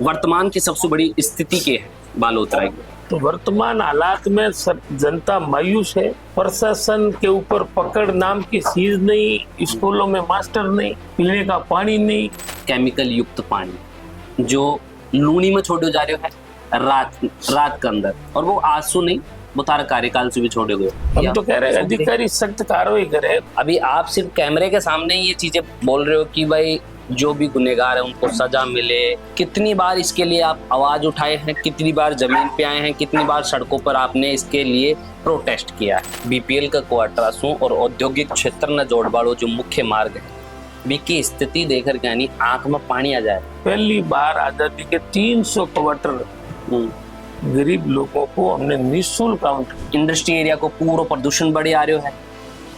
वर्तमान की सबसे बड़ी स्थिति क्या है बालोतरा की? तो वर्तमान हालात में जनता मायूस है। प्रशासन के ऊपर पकड़ नाम की चीज नहीं, स्कूलों में मास्टर नहीं, पीने का पानी नहीं, केमिकल युक्त पानी जो लूनी में छोड़े जा रहे है रात के अंदर, और वो आंसू नहीं, वो तारा कार्यकाल से भी छोड़े गए। हम तो कह रहे हैं अधिकारी सख्त कार्रवाई करे। अभी आप सिर्फ कैमरे के सामने ये चीजें बोल रहे हो कि भाई जो भी गुनहगार है उनको सजा मिले। कितनी बार इसके लिए आप आवाज उठाए हैं, कितनी बार जमीन पे आए हैं, कितनी बार सड़कों पर आपने इसके लिए प्रोटेस्ट किया है? बीपीएल का क्वार्टरसों और औद्योगिक क्षेत्र न जोड़बाड़ो जो मुख्य मार्ग है की स्थिति देखकर यानी आंख में पानी आ जाए। पहली बार आजादी के 300 क्वार्टर गरीब लोगों को हमने निःशुल्क काउंट। इंडस्ट्री एरिया को पूरा प्रदूषण बढ़े आ रहा है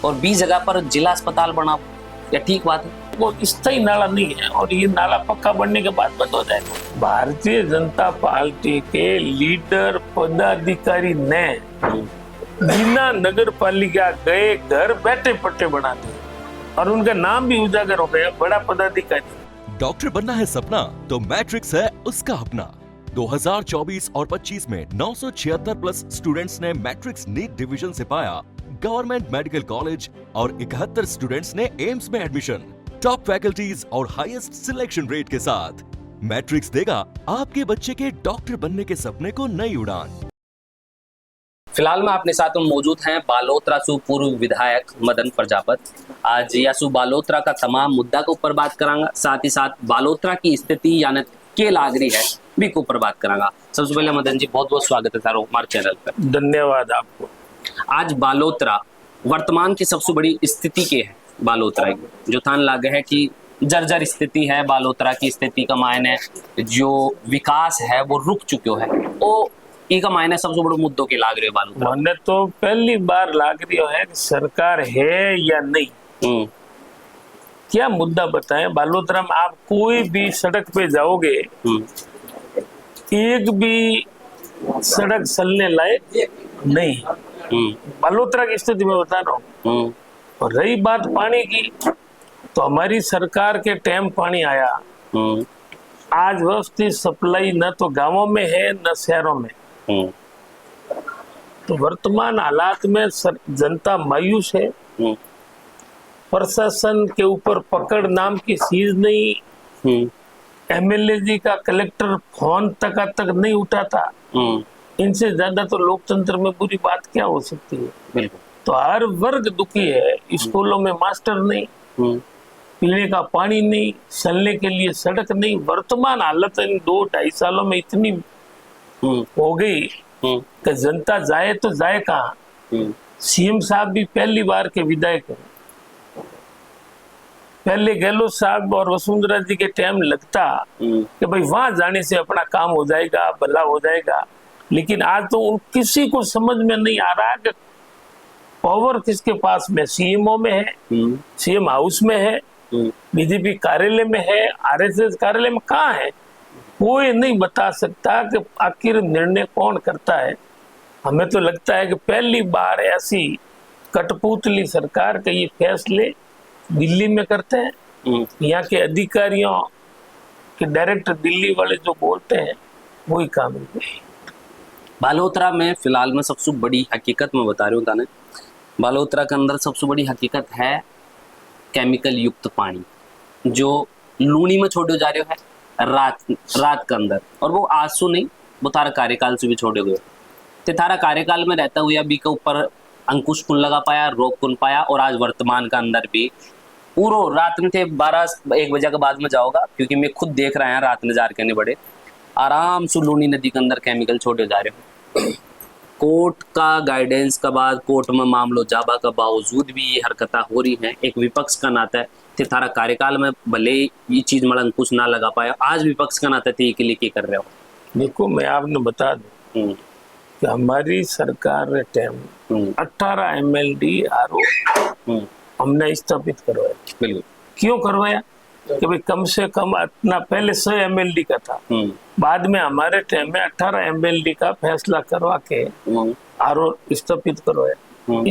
और 20 जगह पर जिला अस्पताल बना, क्या ठीक बात है? वो स्थायी नाला नहीं है और ये नाला पक्का बनने के बाद बंद हो जाएगा। भारतीय जनता पार्टी के लीडर पदाधिकारी ने बिना नगर पालिका गए घर बैठे पट्टे बना दिए और उनका नाम भी उजागर हो गया, बड़ा पदाधिकारी। डॉक्टर बनना है सपना तो मैट्रिक्स है उसका अपना। 2024 और 25 में 976 प्लस स्टूडेंट्स ने मैट्रिक्स नीट डिवीजन से पाया गवर्नमेंट मेडिकल कॉलेज और 71 स्टूडेंट्स ने एम्स में एडमिशन। टॉप फैकल्टीज और हाईएस्ट सिलेक्शन रेट के साथ मैट्रिक्स देगा आपके बच्चे के डॉक्टर बनने के सपने को नई उड़ान। फिलहाल में अपने साथ मौजूद हैं बालोतरा सु पूर्व विधायक मदन प्रजापत। आज यासु बालोतरा का तमाम मुद्दा के ऊपर बात करांगा, साथ ही साथ बालोतरा की स्थिति यानी के लाग रही है भी के ऊपर बात करांगा। सबसे पहले मदन जी बहुत बहुत स्वागत है सर हमारे चैनल पर। धन्यवाद आपको। आज बालोतरा वर्तमान की सबसे बड़ी स्थिति के है बालोतरा की, जो थान लागे है कि जर्जर स्थिति है बालोतरा की स्थिति का मायने जो विकास है वो रुक चुके है, वो का मायने सबसे बड़े मुद्दों के लाग रहे बालोतरा। मैंने तो पहली बार लाग रही है कि सरकार है या नहीं। क्या मुद्दा बताएं? बालोतरा में आप कोई भी सड़क पे जाओगे, एक भी सड़क चलने लायक नहीं। बालोतरा की स्थिति में बता रहा हूँ। और रही बात पानी की, तो हमारी सरकार के टाइम पानी आया। आज व्यवस्थित सप्लाई न तो गांवों में है न शहरों में। तो वर्तमान हालात में जनता मायूस है। प्रशासन के ऊपर पकड़ नाम की चीज नहीं। एमएलए जी का कलेक्टर फोन तक नहीं उठाता। इनसे ज्यादा तो लोकतंत्र में बुरी बात क्या हो सकती है? तो हर वर्ग दुखी है। स्कूलों में मास्टर नहीं, पीने का पानी नहीं, चलने के लिए सड़क नहीं। वर्तमान हालत इन 2-2.5 सालों में इतनी हो गई कि जनता जाए तो जाए कहाँ? सीएम साहब भी पहली बार के विधायक हैं। पहले गहलोत साहब और वसुंधरा जी के टाइम लगता कि भाई वहां जाने से अपना काम हो जाएगा, भला हो जाएगा। लेकिन आज तो किसी को समझ में नहीं आ रहा कि पावर किसके पास में। सीएमओ में है, सीएम हाउस में है, बीजेपी कार्यालय में है, आरएसएस कार्यालय में कहाँ है? कोई नहीं बता सकता कि आखिर निर्णय कौन करता है। हमें तो लगता है कि पहली बार ऐसी कठपुतली सरकार के ये फैसले दिल्ली में करते हैं। यहाँ के अधिकारियों के डायरेक्टर दिल्ली वाले जो बोलते हैं वही काम है। बालोतरा में फिलहाल में सबसे बड़ी हकीकत मैं बता रही हूँ ताने, बालोतरा के अंदर सबसे बड़ी हकीकत है केमिकल युक्त पानी जो लूनी में छोड़े जा रहे है रात के अंदर, और वो आंसू नहीं, वो तारा कार्यकाल से भी छोड़े गए। तो तारा कार्यकाल में रहता हुआ अभी के ऊपर अंकुश कुन लगा पाया, रोक कुन पाया, और आज वर्तमान का अंदर भी पूरा रात में थे 12-1 बजे के बाद में जाओगा, क्योंकि मैं खुद देख रहा है रात में जार के बड़े आराम से लूनी नदी के अंदर केमिकल छोड़े जा रहे हैं। कोर्ट का गाइडेंस के बाद, कोर्ट में मामलों जाबा के बावजूद भी ये हरकतें हो रही हैं। एक विपक्ष का नाता है थे थारा कार्यकाल में भले ये चीज में अंकुश ना लगा पाया, आज विपक्ष का नाता थे के लिए क्या कर रहे हो? देखो मैं आपने बता दूं कि हमारी सरकार ने टाइम 18 MLD RO हमने स्थापित करवाया। बिल्कुल। क्यों करवाया? कि भाई कम से कम इतना पहले 100 MLD का था, बाद में हमारे टाइम में 18 MLD का फैसला करवा के RO स्थापित करवाया।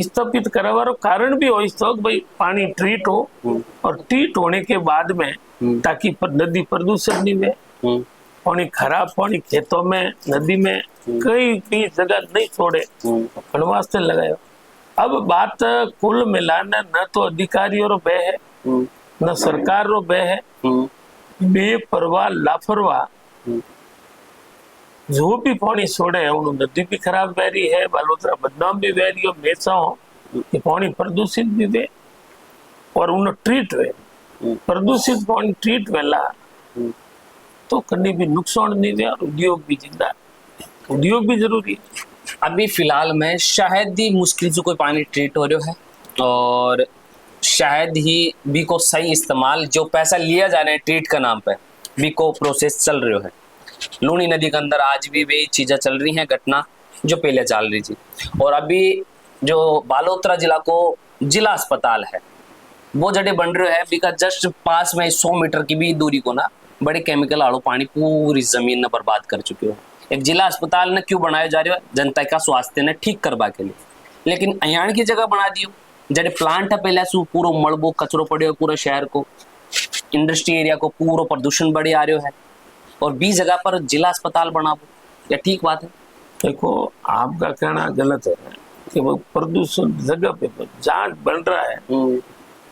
स्थापित करवा कारण भी हो इसको भाई पानी ट्रीट हो, और ट्रीट होने के बाद में ताकि नदी प्रदूषण नहीं हुए। पानी खराब पानी खेतों में नदी में कई भी जगह नहीं छोड़े वास्ते लगायो। अब बात कुल मिलाने न तो अधिकारियों रो बे है न सरकार रो बे है, बेपरवाह लापरवाह जो भी पानी छोड़े है उन नदी भी खराब बह रही है, बालोतरा बदनाम भी बह रही है, बेचाओ कि पानी प्रदूषित भी वे और उन ट्रीट वे प्रदूषित पानी ट्रीट वेला तो कभी भी नुकसान नहीं दे और उद्योग भी जिंदा, उद्योग भी जरूरी है। अभी फिलहाल में शायद ही मुश्किल से कोई पानी ट्रीट हो रहा है और शायद ही भी को सही इस्तेमाल जो पैसा लिया जा रहा है ट्रीट का नाम पे भी को प्रोसेस चल रही है। लूनी नदी के अंदर आज भी वही चीज़ें चल रही हैं, घटना जो पहले चल रही थी। और अभी जो बालोतरा जिला को जिला अस्पताल है वो जड़े बन रहे है बिका जस्ट पास में 100 मीटर की भी दूरी को ना बड़े केमिकल आड़ो पानी पूरी जमीन ने बर्बाद कर चुके हो। एक जिला अस्पताल ने क्यों बनाया जा रहा है? जनता का स्वास्थ्य ने ठीक करवा के लिए, लेकिन अयाण की जगह बना दियो जड़े प्लांट है पहले सु पूरा मलबो कचरो पड़े पूरा शहर को, इंडस्ट्री एरिया को पूरा प्रदूषण बढ़े आ रहा है और 20 जगह पर जिला अस्पताल बनाओ, या ठीक बात है? देखो आपका कहना गलत है कि वो प्रदूषण जगह पे जहाँ बन रहा है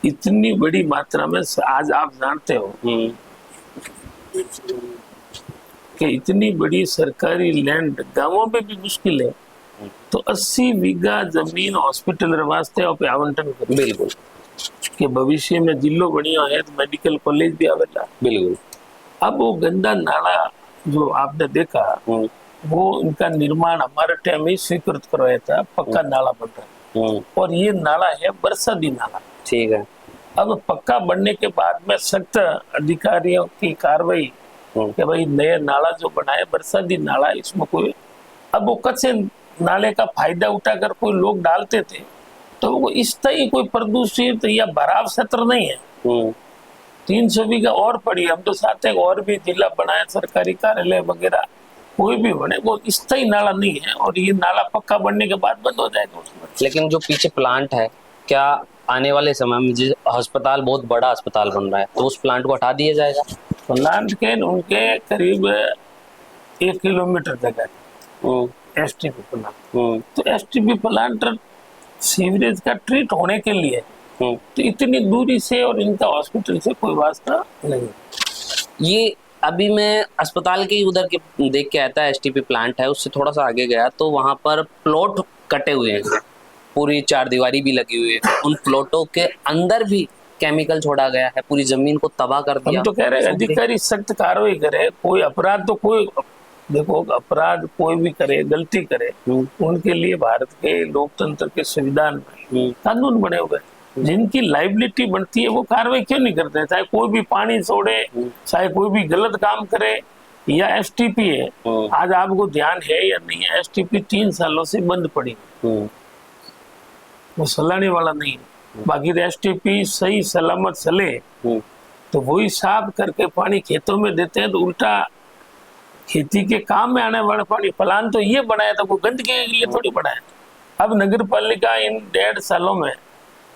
इतनी बड़ी मात्रा में, आज आप जानते हो कि इतनी बड़ी सरकारी लैंड गांवों में भी मुश्किल है, तो 80 बीघा जमीन हॉस्पिटल वास्ते आवंटन कर बिल्कुल कि भविष्य में जिलो बढ़िया है तो मेडिकल कॉलेज भी आवेला। बिल्कुल। अब वो गंदा नाला जो आपने देखा वो इनका निर्माण हमारे टाइम में स्वीकृत करवाया था, पक्का नाला बन रहा है और ये नाला है बरसाती नाला। ठीक है। अब पक्का बनने के बाद में सख्त अधिकारियों की कार्रवाई कि भाई नया नाला जो बनाए बरसाती नाला, इसमें कोई अब वो कच्चे नाले का फायदा उठाकर कोई लोग डालते थे तो वो इस तरह कोई प्रदूषित या भराव क्षेत्र नहीं है। 300 बीघा और पड़ी, हम तो चाहते हैं और भी जिला बनाए, सरकारी कार्यालय वगैरह कोई भी बने, वो इस तरह नाला नहीं है और ये नाला पक्का बनने के बाद बंद हो जाएगा उसमें। लेकिन जो पीछे प्लांट है, क्या आने वाले समय में जो अस्पताल बहुत बड़ा अस्पताल बन रहा है तो उस प्लांट को हटा दिया जाएगा? प्लांट के उनके करीब 1 किलोमीटर जगह एसटीपी प्लांट, तो एसटीपी प्लांट सीवरेज का ट्रीट होने के लिए तो इतनी दूरी से और इनका हॉस्पिटल से कोई वास्ता नहीं। ये अभी मैं अस्पताल के उधर के देख के आता है, एसटीपी प्लांट है, उससे थोड़ा सा आगे गया तो वहां पर प्लॉट कटे हुए हैं, पूरी 4 दीवारी भी लगी हुई है, उन प्लॉटों के अंदर भी केमिकल छोड़ा गया है, पूरी जमीन को तबाह कर दिया। हम तो कह रहे हैं अधिकारी सख्त कार्रवाई करे, कोई अपराध तो कोई, देखो अपराध कोई भी करे, गलती करे, उनके लिए भारत के लोकतंत्र के संविधान में कानून बने हुए हैं, जिनकी लाइबिलिटी बनती है वो कार्रवाई क्यों नहीं करते? चाहे कोई भी पानी छोड़े, चाहे कोई भी गलत काम करे, या एसटीपी है, आज आपको ध्यान है या नहीं है, एसटीपी 3 सालों से बंद पड़ी, वो चलाने वाला नहीं है। बाकी एसटीपी सही सलामत चले तो वही साफ करके पानी खेतों में देते हैं, तो उल्टा खेती के काम में आने वाला पानी प्लान तो ये बनाया था, वो गंदगी के लिए थोड़ी बनाया। अब नगर पालिका इन 1.5 सालों में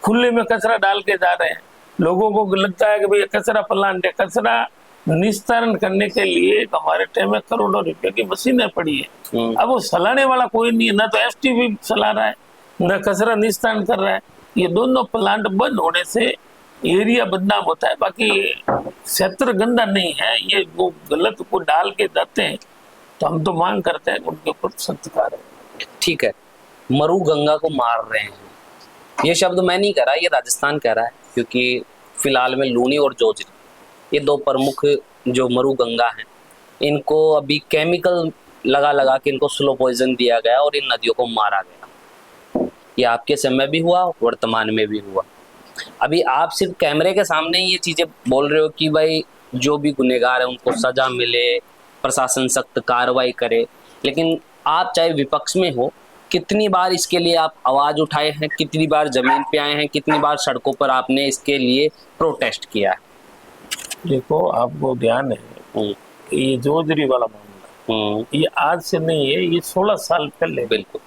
खुले में कचरा डाल के जा रहे हैं, लोगों को लगता है कि भाई कचरा प्लांट है, कचरा निस्तारण करने के लिए हमारे टाइम में करोड़ों रुपए की मशीनें पड़ी है। अब वो चलाने वाला कोई नहीं है, ना तो एसटीपी चला रहा है न कचरा निस्तारण कर रहा है। ये दोनों प्लांट बंद होने से एरिया बदनाम होता है, बाकी क्षेत्र गंदा नहीं है। ये वो गलत को डाल के जाते हैं तो हम तो मांग करते हैं उनके ऊपर सख्त कार्रवाई। ठीक है, मरु गंगा को मार रहे हैं, ये शब्द मैं नहीं कह रहा, ये राजस्थान कह रहा है, क्योंकि फिलहाल में लूनी और जोजरी ये 2 प्रमुख जो मरु गंगा हैं, इनको अभी केमिकल लगा लगा के इनको स्लो पॉइजन दिया गया और इन नदियों को मारा गया। ये आपके समय भी हुआ, वर्तमान में भी हुआ। अभी आप सिर्फ कैमरे के सामने ये चीजें बोल रहे हो कि भाई जो भी गुनहगार है उनको सजा मिले, प्रशासन सख्त कार्रवाई करे, लेकिन आप चाहे विपक्ष में हो, कितनी बार इसके लिए आप आवाज उठाए हैं, कितनी बार जमीन पे आए हैं, कितनी बार सड़कों पर आपने इसके लिए प्रोटेस्ट किया है? देखो आपको ध्यान है कि ये जोजरी वाला मामला ये आज से नहीं है, ये 16 साल पहले, बिल्कुल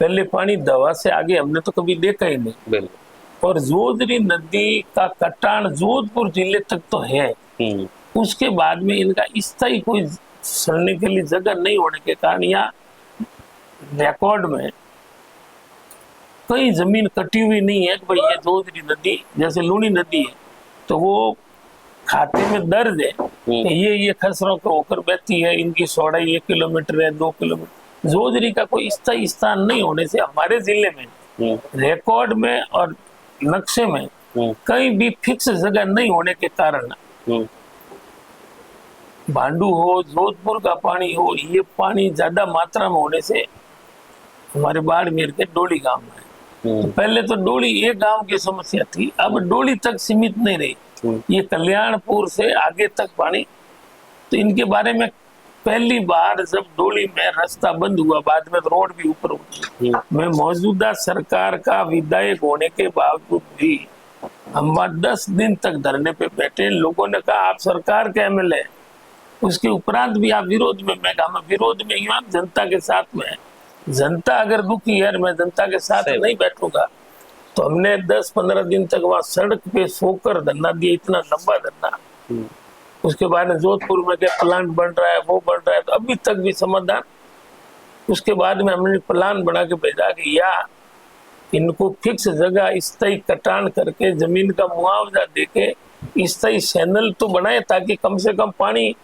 पहले पानी दवा से आगे हमने तो कभी देखा ही नहीं। बिल्कुल। और जोजरी नदी का कटान जोधपुर जिले तक तो है, उसके बाद में इनका स्थायी कोई सड़ने के लिए जगह नहीं होने के कारण यहाँ रिकॉर्ड में कई जमीन कटी हुई नहीं है कि भाई ये जोजरी नदी जैसे लूनी नदी है तो वो खाते में दर्ज है कि ये खसरों को होकर बहती है, इनकी चौड़ाई 1 किलोमीटर है, 2 किलोमीटर। जोजरी का कोई स्थायी स्थान नहीं होने से हमारे जिले में रिकॉर्ड में और नक्शे में कहीं भी फिक्स जगह नहीं होने के कारण भांडू हो, जोधपुर का पानी हो, ये पानी ज्यादा मात्रा में होने से हमारे बाड़मेर के डोली गांव में तो पहले तो डोली एक गांव की समस्या थी, अब डोली तक सीमित नहीं रही, ये कल्याणपुर से आगे तक पानी। तो इनके बारे में पहली बार जब डोली में रास्ता बंद हुआ, बाद में रोड भी ऊपर उठी, मैं मौजूदा सरकार का विधायक होने के बावजूद भी हम 10 दिन तक धरने पे बैठे। लोगों ने कहा आप सरकार के एमएलए, उसके उपरांत भी आप विरोध में, मैं कहा मैं विरोध में ही हूं, आप जनता के साथ में। जनता अगर दुखी है, मैं जनता के साथ नहीं बैठूंगा। तो हमने 10-15 दिन तक वहां सड़क पे सोकर धरना दिया, इतना लंबा धरना। उसके बाद जोधपुर में क्या प्लांट बन रहा है, वो बन रहा है, तो अभी तक भी समाधान। उसके बाद में हमने प्लान बना के भेजा कि या इनको फिक्स जगह स्थायी कटान करके जमीन का मुआवजा देके स्थायी चैनल तो बनाए, ताकि कम से कम पानी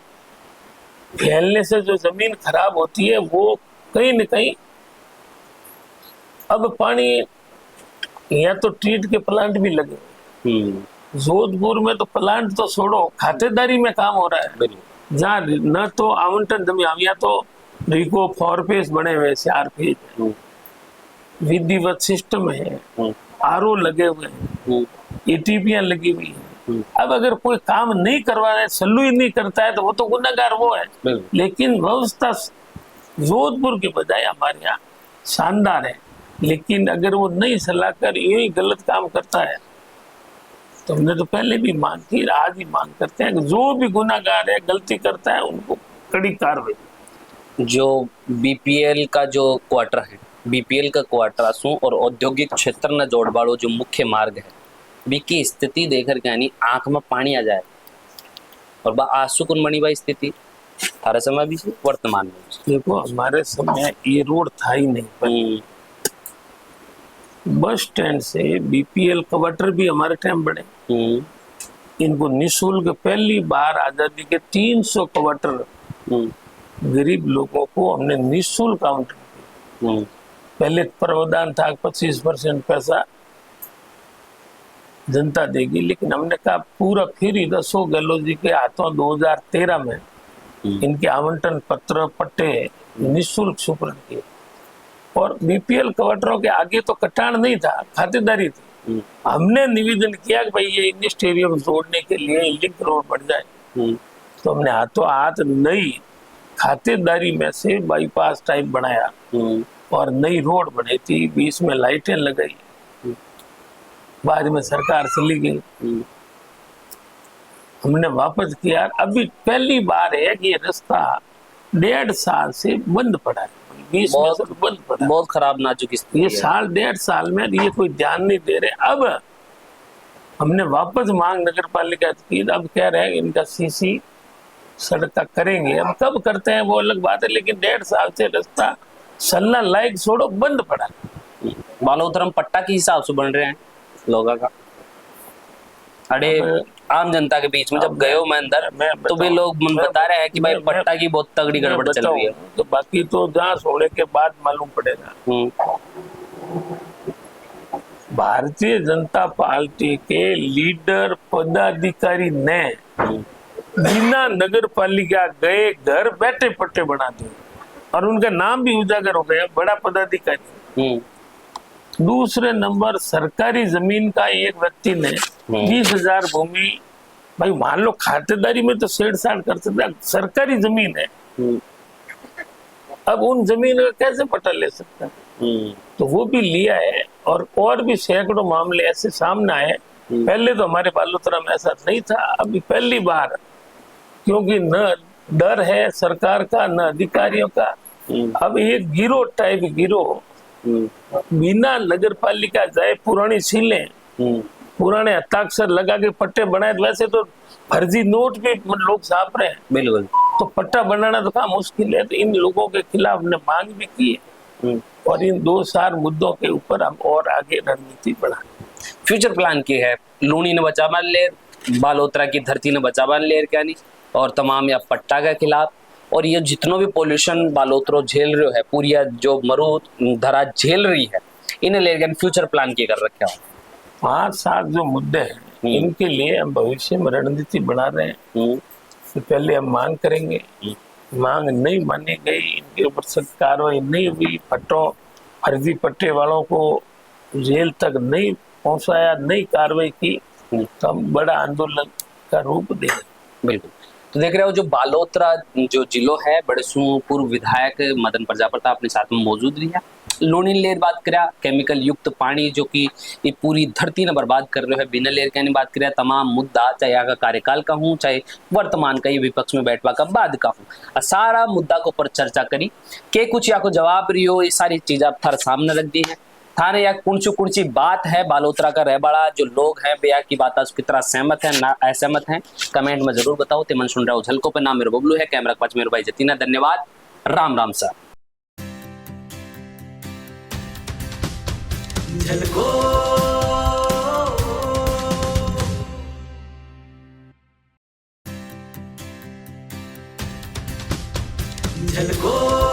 फैलने से जो जमीन खराब होती है वो कहीं न कहीं। अब पानी यहाँ तो ट्रीट के प्लांट भी लगे, जोधपुर में तो प्लांट तो छोड़ो, खातेदारी में काम हो रहा है, जहाँ न तो आवंटन जमीन, यहाँ तो रिको 4 फेज बने हुए, 4 फेज विधिवत सिस्टम है, आरओ लगे हुए हैं, एटीपीयां लगी हुई है। अब अगर कोई काम नहीं करवा रहा है, सल्लू ही नहीं करता है, तो वो तो गुनाहगार वो है। लेकिन व्यवस्था जोधपुर के बजाय हमारे यहाँ शानदार है, लेकिन अगर वो नहीं सलाह कर यही गलत काम करता है तो हमने तो पहले भी मांग की, आज ही मांग करते हैं कि जो भी गुनाहगार है, गलती करता है, उनको कड़ी कार्रवाई। जो बीपीएल का जो क्वार्टर है, बीपीएल का क्वार्टर आसू और औद्योगिक क्षेत्र न जोड़बाड़ो जो मुख्य मार्ग है, बीकी स्थिति देखकर यानी आंख में पानी आ जाए। और बा आंसू कुन बनी बा स्थिति थारे समय भी से वर्तमान में भी। देखो हमारे समय ये रोड था ही नहीं, बस स्टैंड से बीपीएल क्वार्टर भी हमारे टाइम बने, इनको निःशुल्क पहली बार आजादी के 300 क्वार्टर गरीब लोगों को हमने निःशुल्क आवंटन किया। पहले प्रावधान था 25% पैसा जनता देगी, लेकिन हमने कहा पूरा फ्री 10 गहलोत जी के हाथों 2013 में इनके आवंटन पत्र पट्टे निःशुल्क सुपुर्द किए। और बीपीएल क्वार्टरों के आगे तो कटान नहीं था, खातेदारी थी। हमने निवेदन किया कि भाई ये इंग्लिश स्टेडियम जोड़ने के लिए लिंक रोड बढ़ जाए, तो हमने हाथों हाथ नई खातेदारी में से बाईपास टाइप बनाया और नई रोड बनी थी, बीच में लाइटें लगाई, बाद में सरकार चली गई, हमने वापस किया। अभी पहली बार है कि ये रास्ता 1.5 साल से बंद पड़ा है, 20 में से बंद पड़ा, बहुत खराब नाजुक स्थिति ये है। साल 1.5 साल में ये कोई ध्यान नहीं दे रहे। अब हमने वापस मांग नगर पालिका की, अब कह रहे हैं इनका सीसी सड़क का करेंगे, अब कब करते हैं वो अलग बात है, लेकिन 1.5 साल से रास्ता चलना लायक छोड़ो बंद पड़ा। बालोतरम पट्टा के हिसाब से बन रहे हैं लोगों का। अरे आम जनता के बीच में जब गए हो मैं अंदर, तो भी लोग बता रहे हैं कि भाई पट्टा की बहुत तगड़ी गड़बड़ चल रही है। तो बाकी तो जांच होने के बाद मालूम पड़ेगा। भारतीय जनता पार्टी के लीडर पदाधिकारी ने बिना नगर पालिका गए घर बैठे पट्टे बना दिए और उनका नाम भी उजागर हो गया, बड़ा पदाधिकारी। दूसरे नंबर सरकारी जमीन का एक व्यक्ति ने 20,000 भूमि, भाई मान लो खातेदारी में तो 6.5 कर सकता, सरकारी जमीन है, अब उन जमीन का कैसे पट्टा ले सकता है? तो वो भी लिया है। और भी सैकड़ों मामले ऐसे सामने आए। पहले तो हमारे बालोतरा में ऐसा नहीं था, अभी पहली बार, क्योंकि न डर है सरकार का न अधिकारियों का। अब एक गिरोह टाइप गिरोह बिना नगर पालिका जाए पुरानी सीलें पुराने हस्ताक्षर लगा के पट्टे बनाए, वैसे तो फर्जी नोट भी लोग छाप रहे हैं, बिल्कुल। तो पट्टा बनाना तो कहाँ मुश्किल है। तो इन लोगों के खिलाफ हमने मांग भी की है और इन 2-4 मुद्दों के ऊपर हम और आगे रणनीति बढ़ा। फ्यूचर प्लान की है, लूणी ने बचा मान लेर, बालोतरा की धरती ने बचा मान लेर क्या नहीं, और तमाम या पट्टा के खिलाफ, और ये जितनो भी पोल्यूशन बालोतरो झेल रहे है, पूरी जो मरु धरा झेल रही है, इन्हें लेकर फ्यूचर प्लान की कर रखे हो। 5-7 जो मुद्दे हैं इनके लिए हम भविष्य में रणनीति बना रहे हैं। तो पहले हम मांग करेंगे, मांग नहीं मानी गई, इनके ऊपर सख्त कार्रवाई नहीं हुई, फर्जी पट्टे वालों को जेल तक नहीं पहुंचाया, नहीं कार्रवाई की, तो हम बड़ा आंदोलन का रूप देंगे। बिल्कुल। तो देख रहे हो जो बालोतरा जो जिलो है, बड़े पूर्व विधायक मदन प्रजापति अपने साथ में मौजूद रही है। लूणी लेर बात करा, केमिकल युक्त पानी जो कि ये पूरी धरती ने बर्बाद कर रहे हैं, बिना लेर कहने बात करा, तमाम मुद्दा चाहे यहाँ का कार्यकाल का हूँ, चाहे वर्तमान का ही विपक्ष में बैठवा का बाद का हूँ, सारा मुद्दा को पर चर्चा करी के कुछ या को जवाब रही हो, ये सारी चीज आप थारे सामने रख दी है। थाने या कुछ बात है बालोतरा का रहबाड़ा जो लोग हैं बेया की बात उसकी तरह सहमत है ना असहमत हैं, कमेंट में जरूर बताओ। ते मन सुन रहा हूँ झलकों पे, नाम मेरे बबलू है, कैमरा के पास मेरे भाई जतीना। धन्यवाद, राम राम सर। झलको